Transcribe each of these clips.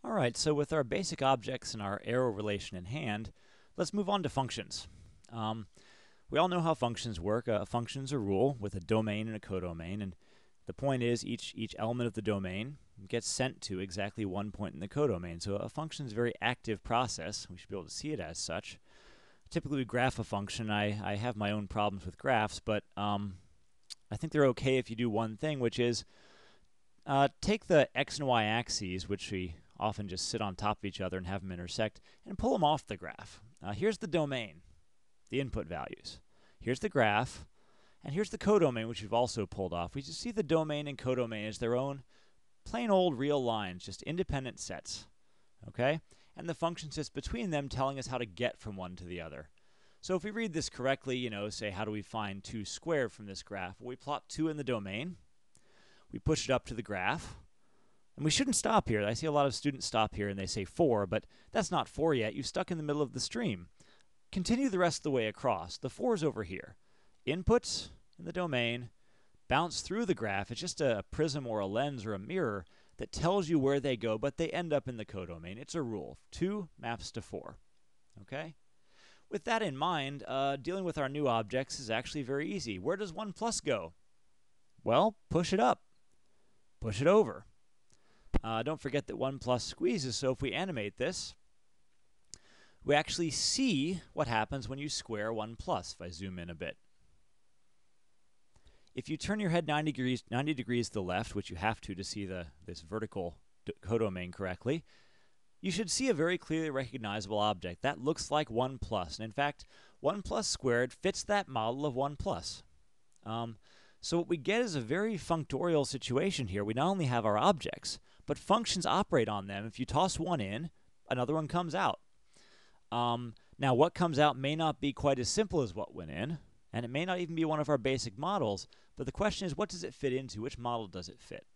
All right, so with our basic objects and our arrow relation in hand, let's move on to functions. We all know how functions work. A function's a rule with a domain and a codomain, and the point is each element of the domain gets sent to exactly one point in the codomain. So a function is a very active process. We should be able to see it as such. Typically we graph a function. I have my own problems with graphs, but I think they're okay if you do one thing, which is take the x and y axes, which we often just sit on top of each other and have them intersect, and pull them off the graph. Here's the domain, the input values. Here's the graph, and here's the codomain, which we've also pulled off. We just see the domain and codomain as their own plain old real lines, just independent sets. Okay? And the function sits between them, telling us how to get from one to the other. So if we read this correctly, say how do we find 2 squared from this graph? Well, we plot 2 in the domain, we push it up to the graph, and we shouldn't stop here. I see a lot of students stop here and they say 4, but that's not 4 yet. You've stuck in the middle of the stream. Continue the rest of the way across. The 4 is over here. Inputs in the domain, bounce through the graph. It's just a prism or a lens or a mirror that tells you where they go, but they end up in the codomain. It's a rule. 2 maps to 4. Okay? With that in mind, dealing with our new objects is actually very easy. Where does 1 plus go? Well, push it up. Push it over. Don't forget that 1 plus squeezes, so if we animate this, we actually see what happens when you square 1 plus, if I zoom in a bit. If you turn your head 90 degrees to the left, which you have to see this vertical codomain correctly, you should see a very clearly recognizable object. That looks like 1 plus. And in fact, 1 plus squared fits that model of 1 plus. So what we get is a very functorial situation here. We not only have our objects, but functions operate on them. If you toss one in, another one comes out. Now, what comes out may not be quite as simple as what went in, and it may not even be one of our basic models, but the question is, what does it fit into? Which model does it fit?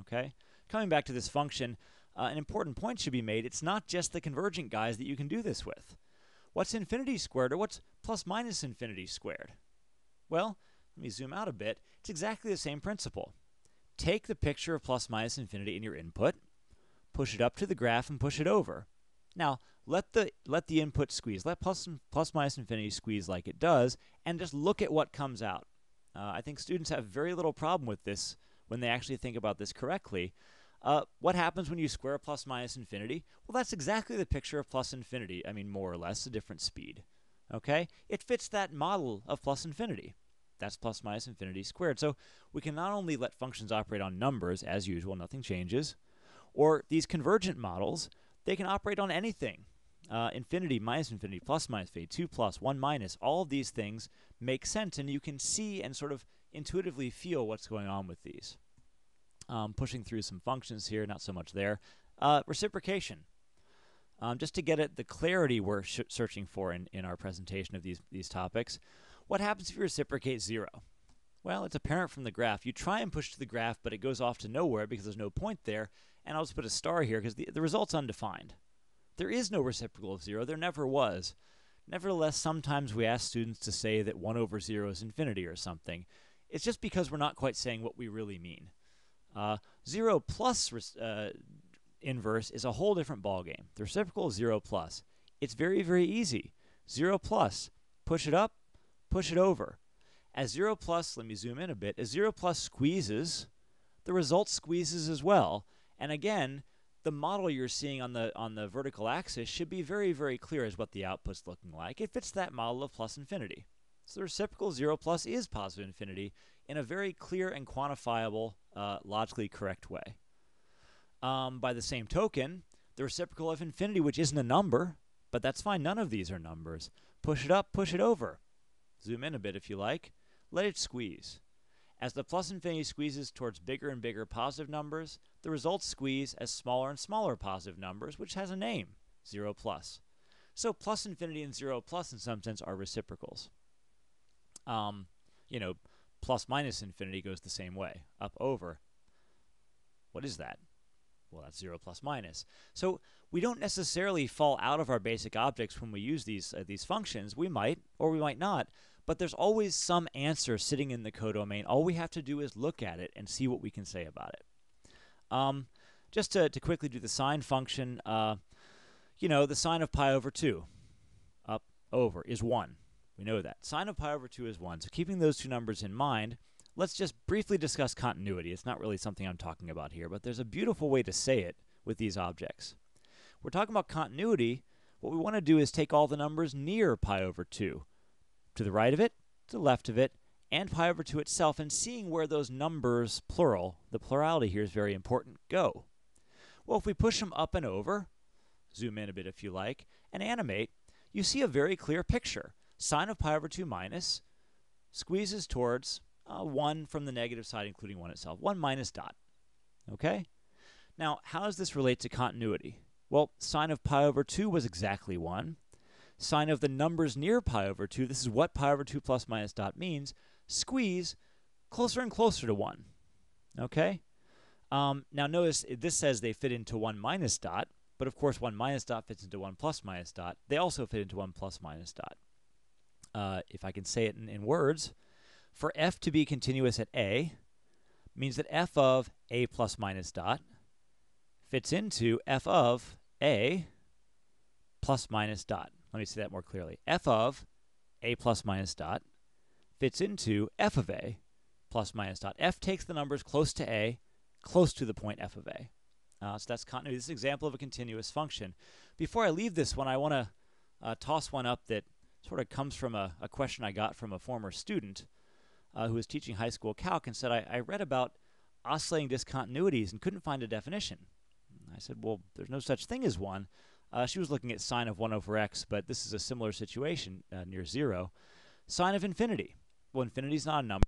Okay? Coming back to this function, an important point should be made. It's not just the convergent guys that you can do this with. What's infinity squared, or what's plus minus infinity squared? Well, let me zoom out a bit. It's exactly the same principle. Take the picture of plus minus infinity in your input, push it up to the graph, and push it over. Now, let the input squeeze. Let plus minus infinity squeeze like it does, and just look at what comes out. I think students have very little problem with this when they actually think about this correctly. What happens when you square plus minus infinity? Well, that's exactly the picture of plus infinity. I mean, more or less, a different speed. Okay? It fits that model of plus infinity. That's plus minus infinity squared. So we can not only let functions operate on numbers, as usual, nothing changes, or these convergent models, they can operate on anything. Infinity, minus infinity, plus minus infinity, 2 plus, 1 minus, all of these things make sense, and you can see and sort of intuitively feel what's going on with these. Pushing through some functions here, not so much there. Reciprocation. Just to get at the clarity we're searching for in our presentation of these topics, what happens if you reciprocate 0? Well, it's apparent from the graph. You try and push to the graph, but it goes off to nowhere because there's no point there. And I'll just put a star here because the result's undefined. There is no reciprocal of 0. There never was. Nevertheless, sometimes we ask students to say that 1 over 0 is infinity or something. It's just because we're not quite saying what we really mean. 0 plus inverse is a whole different ballgame. The reciprocal is 0 plus. It's very, very easy. 0 plus, push it up, push it over. As 0 plus, let me zoom in a bit, as 0 plus squeezes, the result squeezes as well. And again, the model you're seeing on the vertical axis should be very, very clear as what the output's looking like. It fits that model of plus infinity. So the reciprocal 0 plus is positive infinity in a very clear and quantifiable, logically correct way. By the same token, the reciprocal of infinity, which isn't a number, but that's fine, none of these are numbers. Push it up, push it over. Zoom in a bit if you like. Let it squeeze. As the plus infinity squeezes towards bigger and bigger positive numbers, the results squeeze as smaller and smaller positive numbers, which has a name, 0 plus. So plus infinity and 0 plus in some sense are reciprocals. Plus minus infinity goes the same way, up over. What is that? Well, that's 0 plus minus. So we don't necessarily fall out of our basic objects when we use these functions. We might, or we might not, but there's always some answer sitting in the codomain. All we have to do is look at it and see what we can say about it. Just to quickly do the sine function, you know, the sine of pi over 2 up over is 1. We know that. Sine of pi over 2 is 1. So keeping those two numbers in mind, let's just briefly discuss continuity. It's not really something I'm talking about here, but there's a beautiful way to say it with these objects. We're talking about continuity. What we want to do is take all the numbers near pi over 2, to the right of it, to the left of it, and pi over 2 itself, and seeing where those numbers, plural, the plurality here is very important, go. Well, if we push them up and over, zoom in a bit if you like, and animate, you see a very clear picture. Sine of pi over 2 minus squeezes towards 1 from the negative side, including 1 itself. 1 minus dot. Okay? Now, how does this relate to continuity? Well, sine of pi over 2 was exactly 1. Sine of the numbers near pi over 2, this is what pi over 2 plus minus dot means, squeeze closer and closer to 1. Okay? Now notice this says they fit into 1 minus dot, but of course 1 minus dot fits into 1 plus minus dot. They also fit into 1 plus minus dot. If I can say it in words, for f to be continuous at a means that f of a plus minus dot fits into f of a plus minus dot. Let me say that more clearly. F of a plus minus dot fits into f of a plus minus dot. F takes the numbers close to a, close to the point f of a. So that's continuity. This is an example of a continuous function. Before I leave this one, I want to toss one up that sort of comes from a question I got from a former student who was teaching high school calc and said, I read about oscillating discontinuities and couldn't find a definition. I said, well, there's no such thing as one. She was looking at sine of 1 over x, but this is a similar situation near 0. Sine of infinity. Well, infinity is not a number.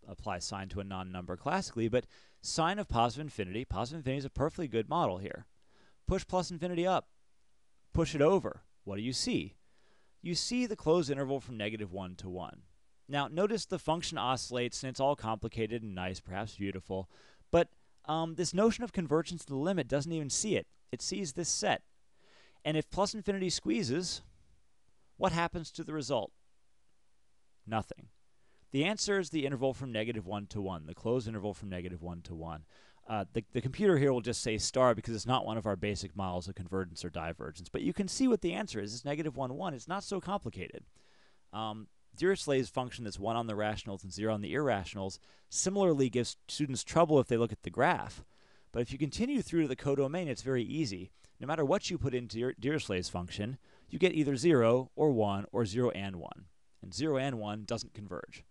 Apply sine to a non-number classically, but sine of positive infinity is a perfectly good model here. Push plus infinity up. Push it over. What do you see? You see the closed interval from -1 to 1. Now, notice the function oscillates, and it's all complicated and nice, perhaps beautiful, but this notion of convergence to the limit doesn't even see it. It sees this set. And if plus infinity squeezes, what happens to the result? Nothing. The answer is the interval from -1 to 1, the closed interval from -1 to 1. The computer here will just say star because it's not one of our basic models of convergence or divergence. But you can see what the answer is. It's -1, 1. It's not so complicated. Dirichlet's function that's 1 on the rationals and 0 on the irrationals similarly gives students trouble if they look at the graph. But if you continue through to the codomain, it's very easy. No matter what you put into Dirichlet's function, you get either 0 or 1 or 0 and 1. And 0 and 1 doesn't converge.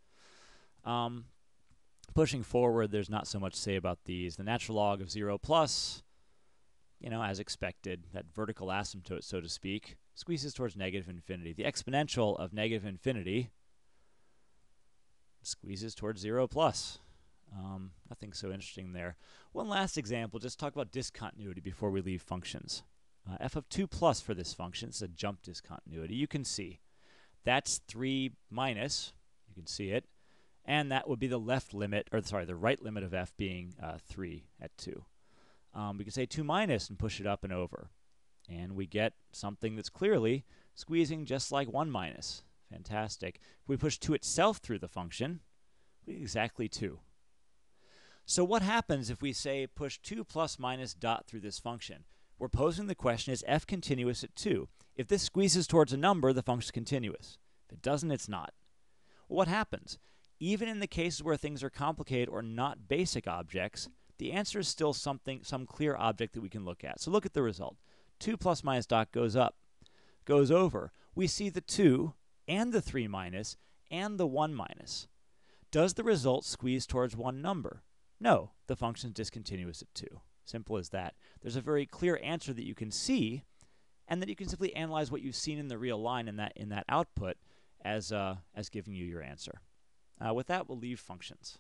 Pushing forward, there's not so much to say about these. The natural log of 0 plus, you know, as expected, that vertical asymptote, so to speak, squeezes towards -infinity. The exponential of -infinity squeezes towards 0 plus. Nothing so interesting there. One last example, just talk about discontinuity before we leave functions. F of 2 plus for this function is a jump discontinuity. You can see that's 3 minus, you can see it, and that would be the left limit, or sorry, the right limit of f being 3 at 2. We can say 2 minus and push it up and over. And we get something that's clearly squeezing just like 1 minus. Fantastic. If we push 2 itself through the function, we get exactly 2. So what happens if we say push 2 plus minus dot through this function? We're posing the question, is f continuous at 2? If this squeezes towards a number, the function is continuous. If it doesn't, it's not. Well, what happens? Even in the cases where things are complicated or not basic objects, the answer is still some clear object that we can look at. So look at the result. 2 plus minus dot goes up, goes over. We see the 2 and the 3 minus and the 1 minus. Does the result squeeze towards one number? No, the function is discontinuous at 2. Simple as that. There's a very clear answer that you can see, and then you can simply analyze what you've seen in the real line in that output as giving you your answer. With that, we'll leave functions.